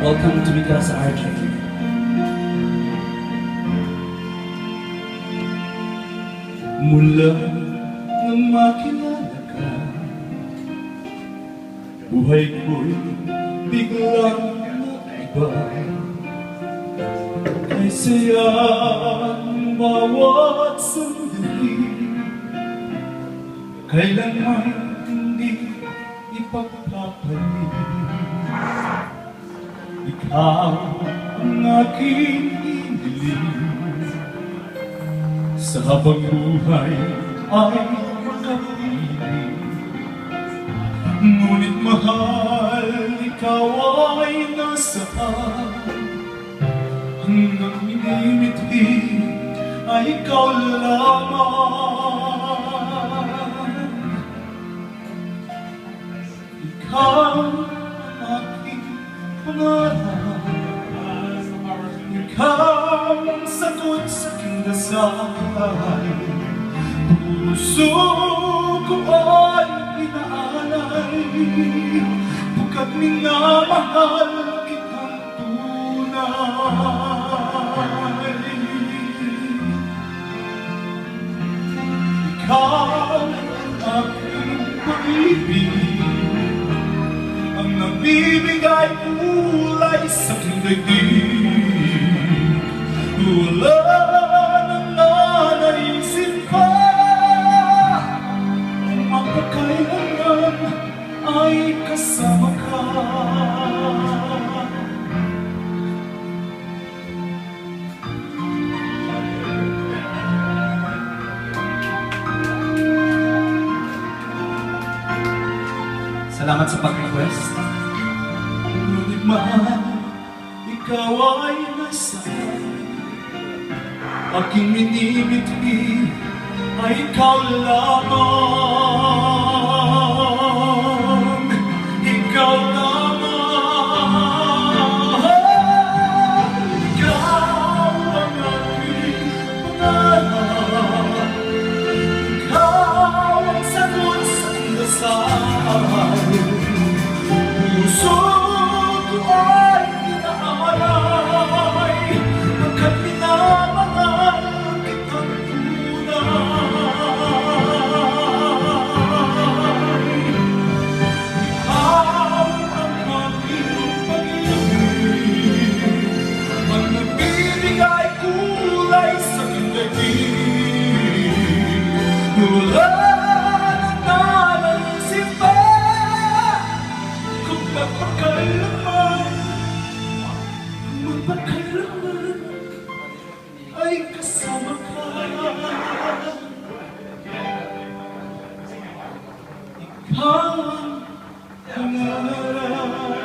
Welcome to Mikasa RJ. Mula nang makilala ka, buhay ko'y biglang naiba. Kay saya ng bawat sandali, kailanman hindi ipagpapalit. Ikaw ang aking iniling, sa habang buhay ay makapiling. Ngunit mahal, ikaw ay nasaan? Hanggang minimithi ay ikaw lamang. Ikaw ang aking pangarap, ikaw ang sagot sa aking dasal. Puso ko ay inaalay, pagkat minamahal kitang tunay. Ikaw ang aking pag-ibig, ang nabibigay kulay sa aking daigdig. Wala nang nanaisip pa, magpakailanman ay kasama ka. Salamat sa pag-request. Ngunit mahal, ikaw ay nasaan? Aking minimithi ay ikaw lamang. Ikaw lamang. Ikaw ang aking pangarap, ikaw ang sagot sa aking dasal. Puso ko ay inaalay, pagkat minamahal kitang tunay. Ikaw ang aking pag-ibig, ang nagbibigay kulay sa aking daigdig. Wala nang nanaisip pa, kung magpakailanman ay kasama ka. Ikaw ang pangarap.